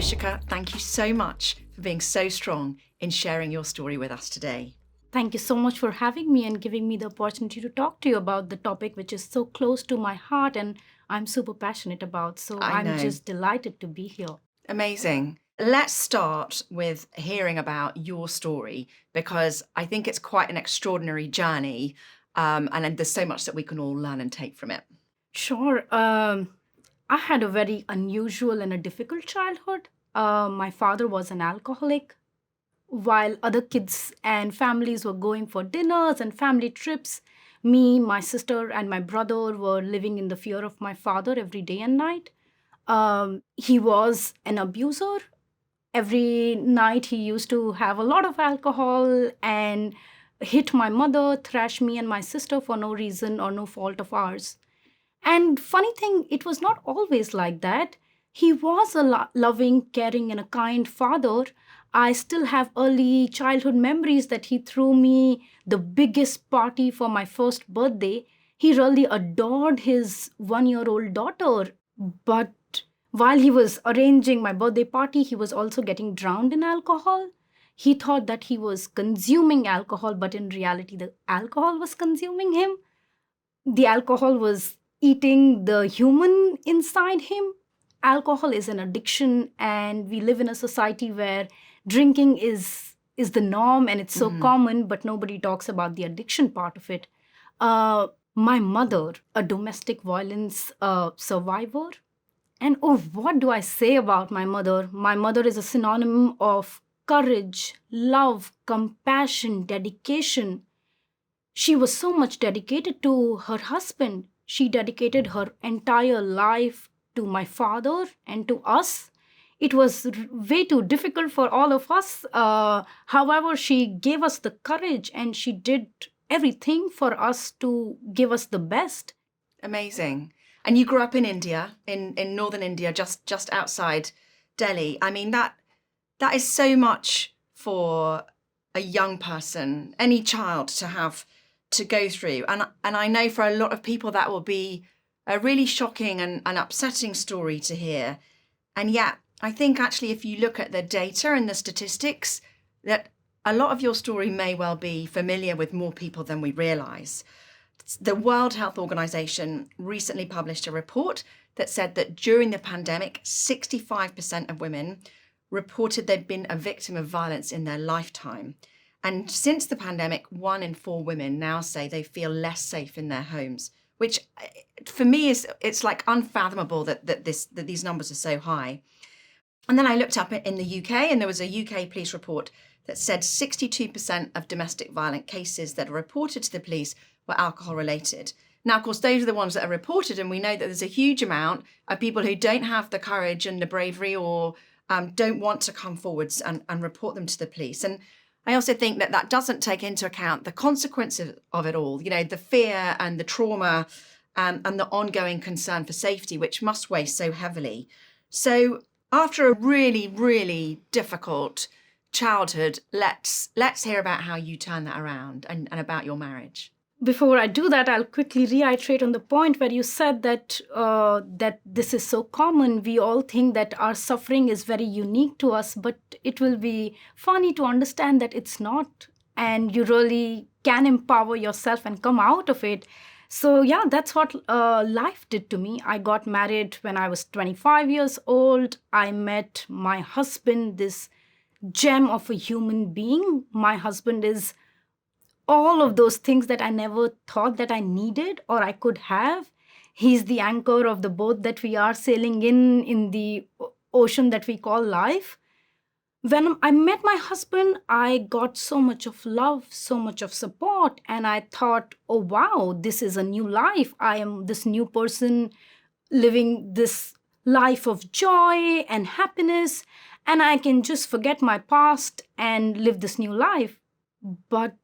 Oshika, thank you so much for being so strong in sharing your story with us today. Thank you so much for having me and giving me the opportunity to talk to you about the topic which is so close to my heart and I'm super passionate about. So I I'm know. just delighted to be here. Amazing. Let's start with hearing about your story, because I think it's quite an extraordinary journey, and there's so much that we can all learn and take from it. Sure. I had a very unusual and a difficult childhood. My father was an alcoholic. While other kids and families were going for dinners and family trips, me, my sister, and my brother were living in the fear of my father every day and night. He was an abuser. Every night he used to have a lot of alcohol and hit my mother, thrash me and my sister for no reason or no fault of ours. And funny thing, it was not always like that. He was a loving, caring, and a kind father. I still have early childhood memories that he threw me the biggest party for my first birthday. He really adored his 1 year old daughter. But while he was arranging my birthday party, he was also getting drowned in alcohol. He thought that he was consuming alcohol, but in reality, the alcohol was consuming him. The alcohol was eating the human inside him. Alcohol is an addiction, and we live in a society where drinking is the norm and it's so common, but nobody talks about the addiction part of it. My mother, a domestic violence survivor, and oh, what do I say about my mother? My mother is a synonym of courage, love, compassion, dedication. She was so much dedicated to her husband. She dedicated her entire life to my father and to us. It was way too difficult for all of us. However, she gave us the courage and she did everything for us to give us the best. Amazing. And you grew up in India, in northern India, just outside Delhi. I mean, that is so much for a young person, any child to have to go through. And I know for a lot of people that will be a really shocking and upsetting story to hear. And yet, I think actually if you look at the data and the statistics, that a lot of your story may well be familiar with more people than we realise. The World Health Organization recently published a report that said that during the pandemic, 65% of women reported they'd been a victim of violence in their lifetime. And since the pandemic, 1 in 4 women now say they feel less safe in their homes, which for me it's like unfathomable that these numbers are so high. And then I looked up in the UK, and there was a UK police report that said 62% of domestic violent cases that are reported to the police were alcohol related. Now, of course, those are the ones that are reported, and we know that there's a huge amount of people who don't have the courage and the bravery or don't want to come forwards and report them to the police. And I also think that doesn't take into account the consequences of it all, the fear and the trauma and the ongoing concern for safety, which must weigh so heavily. So after a really, really difficult childhood, let's hear about how you turn that around and about your marriage. Before I do that, I'll quickly reiterate on the point where you said that that this is so common. We all think that our suffering is very unique to us, but it will be funny to understand that it's not, and you really can empower yourself and come out of it. So yeah, that's what life did to me. I got married when I was 25 years old. I met my husband, this gem of a human being. My husband is all of those things that I never thought that I needed or I could have. He's the anchor of the boat that we are sailing in the ocean that we call life. When I met my husband, I got so much of love, so much of support, and I thought, oh wow, this is a new life. I am this new person living this life of joy and happiness, and I can just forget my past and live this new life. But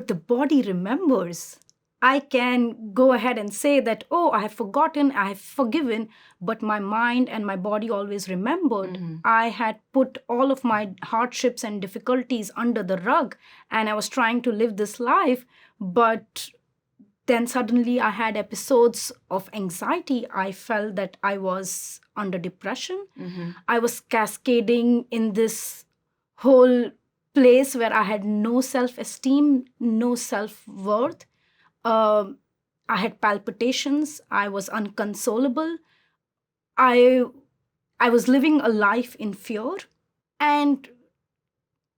the body remembers. I can go ahead and say that, oh, I have forgotten, I have forgiven, but my mind and my body always remembered. I had put all of my hardships and difficulties under the rug, and I was trying to live this life, but Then suddenly I had episodes of anxiety. I felt that I was under depression. I was cascading in this whole place where I had no self esteem, no self worth. Um, I had palpitations. I was unconsolable. I I was living a life in fear, and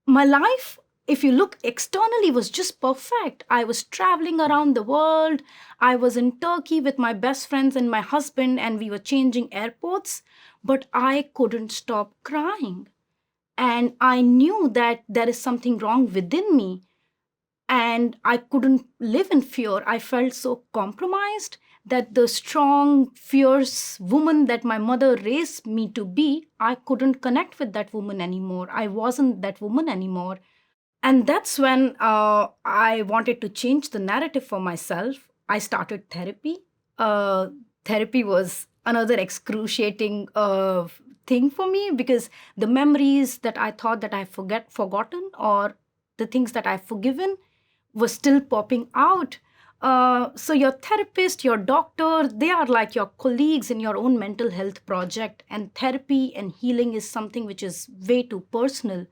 my life, if you look externally, was just perfect. I was traveling around the world. I was in Turkey with my best friends and my husband, and we were changing airports, but I couldn't stop crying. And I knew that there is something wrong within me, and I couldn't live in fear. I felt so compromised that the strong, fierce woman that my mother raised me to be, I couldn't connect with that woman anymore. I wasn't that woman anymore. And that's when I wanted to change the narrative for myself. I started therapy. Uh, Therapy was another excruciating thing for me, because the memories that I thought that I forgotten, or the things that I've forgiven, were still popping out. So your therapist, your doctor, they are like your colleagues in your own mental health project. And therapy and healing is something which is way too personal.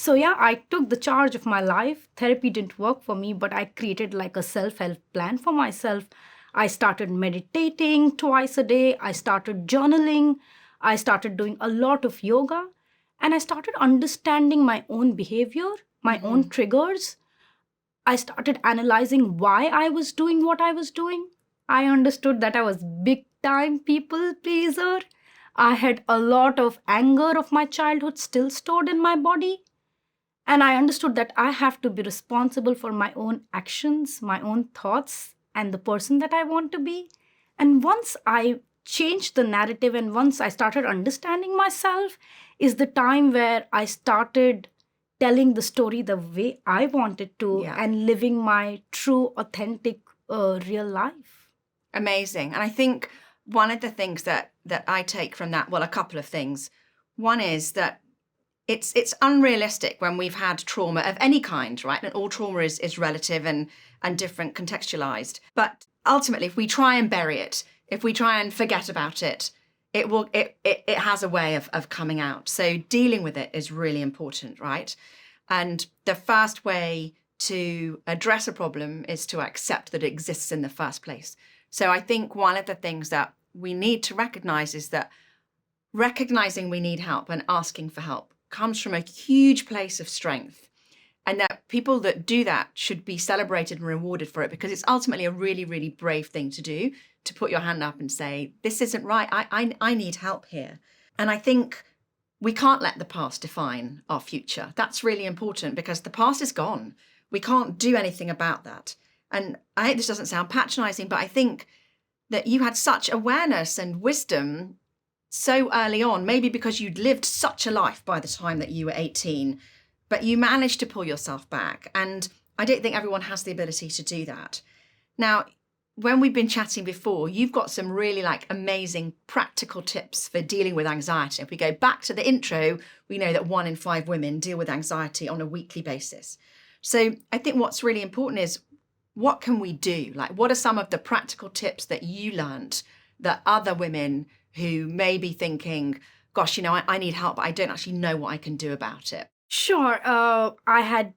So yeah, I took the charge of my life. Therapy didn't work for me, but I created like a self-help plan for myself. I started meditating twice a day. I started journaling. I started doing a lot of yoga, and I started understanding my own behavior, my own triggers. I started analyzing why I was doing what I was doing. I understood that I was big time people pleaser. I had a lot of anger of my childhood still stored in my body. And I understood that I have to be responsible for my own actions, my own thoughts, and the person that I want to be. And once I changed the narrative and once I started understanding myself, is the time where I started telling the story the way I wanted to, Yeah. and living my true, authentic, real life. Amazing. And I think one of the things that I take from that, well, a couple of things. One is that it's unrealistic when we've had trauma of any kind, right? And all trauma is relative and different, contextualized. But ultimately, if we try and bury it, if we try and forget about it, it has a way of coming out. So dealing with it is really important, right? And the first way to address a problem is to accept that it exists in the first place. So I think one of the things that we need to recognize is that recognizing we need help and asking for help comes from a huge place of strength. And that people that do that should be celebrated and rewarded for it, because it's ultimately a really, really brave thing to do, to put your hand up and say, this isn't right. I need help here. And I think we can't let the past define our future. That's really important, because the past is gone. We can't do anything about that. And I hope this doesn't sound patronizing, but I think that you had such awareness and wisdom so early on, maybe because you'd lived such a life by the time that you were 18, but you managed to pull yourself back. And I don't think everyone has the ability to do that. Now, when we've been chatting before, you've got some really like amazing practical tips for dealing with anxiety. If we go back to the intro, we know that 1 in 5 women deal with anxiety on a weekly basis. So I think what's really important is, what can we do? Like, what are some of the practical tips that you learned that other women who may be thinking, gosh, I need help, but I don't actually know what I can do about it? Sure. I had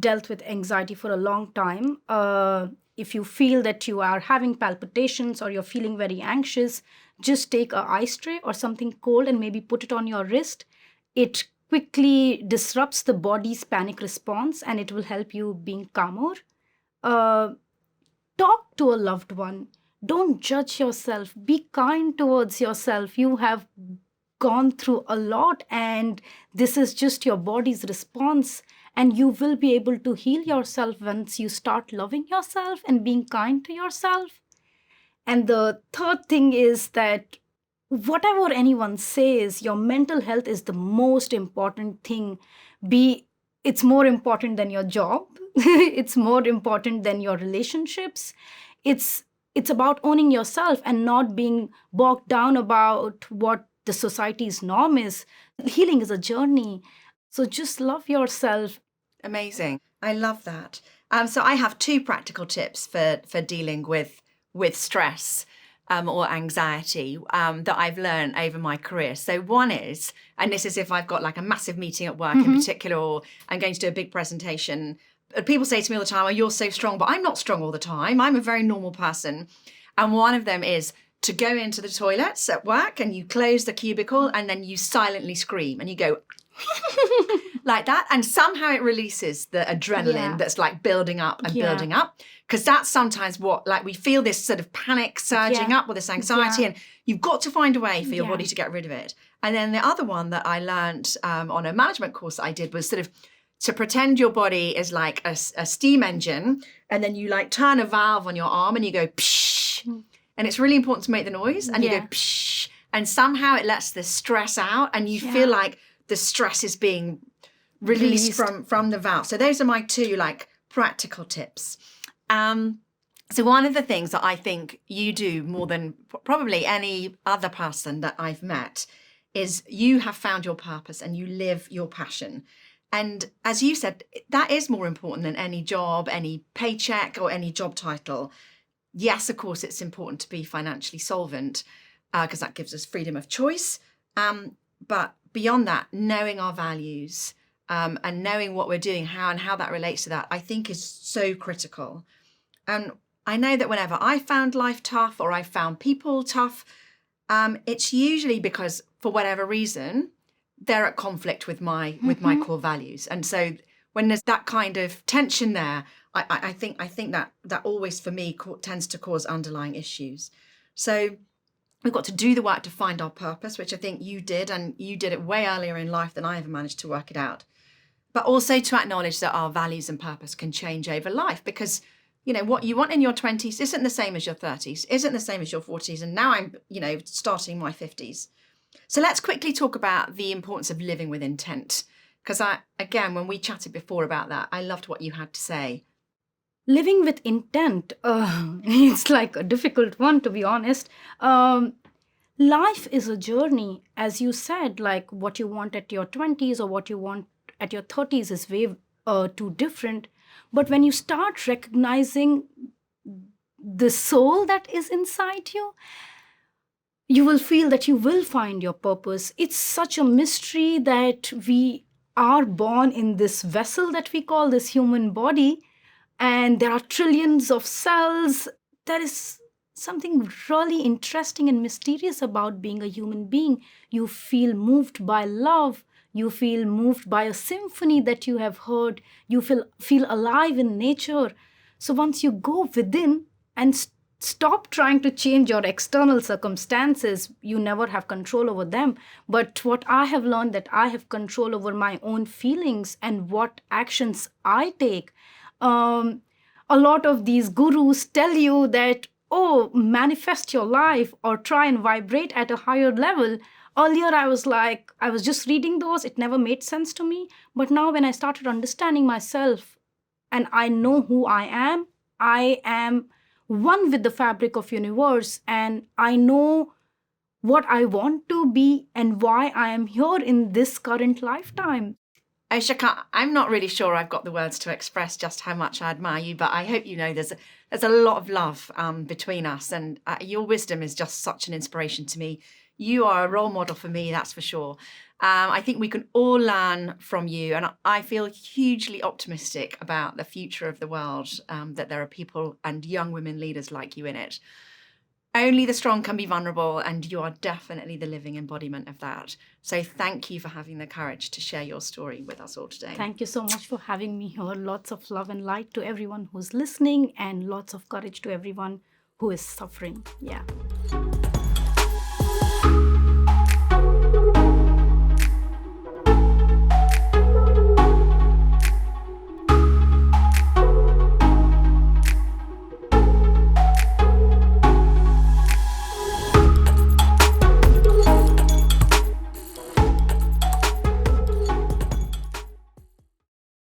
dealt with anxiety for a long time. If you feel that you are having palpitations or you're feeling very anxious, just take a ice tray or something cold and maybe put it on your wrist. It quickly disrupts the body's panic response and it will help you being calmer. Uh, Talk to a loved one. Don't judge yourself. Be kind towards yourself. You have gone through a lot, and this is just your body's response. And you will be able to heal yourself once you start loving yourself and being kind to yourself. And the third thing is that whatever anyone says, your mental health is the most important thing. Be It's more important than your job. It's more important than your relationships. It's about owning yourself and not being bogged down about what the society's norm is. Healing is a journey. So just love yourself. Amazing. I love that. So I have 2 practical tips for dealing with stress or anxiety that I've learned over my career. So one is, and this is if I've got like a massive meeting at work in particular, or I'm going to do a big presentation. People say to me all the time, "Oh, you're so strong," but I'm not strong all the time. I'm a very normal person. And one of them is to go into the toilets at work and you close the cubicle and then you silently scream and you go like that. And somehow it releases the adrenaline that's like building up and building up. Because that's sometimes what, like, we feel this sort of panic surging up with this anxiety, and you've got to find a way for your body to get rid of it. And then the other one that I learned on a management course that I did was sort of to pretend your body is like a steam engine, and then you like turn a valve on your arm and you go psh, and it's really important to make the noise, and you go psh, and somehow it lets the stress out, and you feel like the stress is being released from the valve. So those are my 2 like practical tips. So one of the things that I think you do more than probably any other person that I've met is you have found your purpose and you live your passion. And as you said, that is more important than any job, any paycheck, or any job title. Yes, of course, it's important to be financially solvent because that gives us freedom of choice. But beyond that, knowing our values and knowing what we're doing, how that relates to that, I think is so critical. And I know that whenever I found life tough or I found people tough, it's usually because for whatever reason, they're at conflict with my core values. And so when there's that kind of tension there, I think that always for me tends to cause underlying issues. So we've got to do the work to find our purpose, which I think you did, and you did it way earlier in life than I ever managed to work it out. But also to acknowledge that our values and purpose can change over life, because what you want in your 20s isn't the same as your 30s, isn't the same as your 40s. And now I'm, starting my 50s. So let's quickly talk about the importance of living with intent. Because when we chatted before about that, I loved what you had to say. Living with intent, it's like a difficult one, to be honest. Life is a journey. As you said, like what you want at your 20s or what you want at your 30s is way too different. But when you start recognizing the soul that is inside you, you will feel that you will find your purpose. It's such a mystery that we are born in this vessel that we call this human body, and there are trillions of cells. There is something really interesting and mysterious about being a human being. You feel moved by love. You feel moved by a symphony that you have heard. You feel alive in nature. So once you go within and stop trying to change your external circumstances, you never have control over them. But what I have learned, that I have control over my own feelings and what actions I take. A lot of these gurus tell you that, manifest your life or try and vibrate at a higher level. Earlier, I was just reading those. It never made sense to me. But now when I started understanding myself and I know who I am one with the fabric of universe, and I know what I want to be and why I am here in this current lifetime. Oshika, I'm not really sure I've got the words to express just how much I admire you, but I hope you know there's a lot of love between us, and your wisdom is just such an inspiration to me. You are a role model for me, that's for sure. I think we can all learn from you, and I feel hugely optimistic about the future of the world, that there are people and young women leaders like you in it. Only the strong can be vulnerable, and you are definitely the living embodiment of that. So thank you for having the courage to share your story with us all today. Thank you so much for having me here. Lots of love and light to everyone who's listening, and lots of courage to everyone who is suffering. Yeah.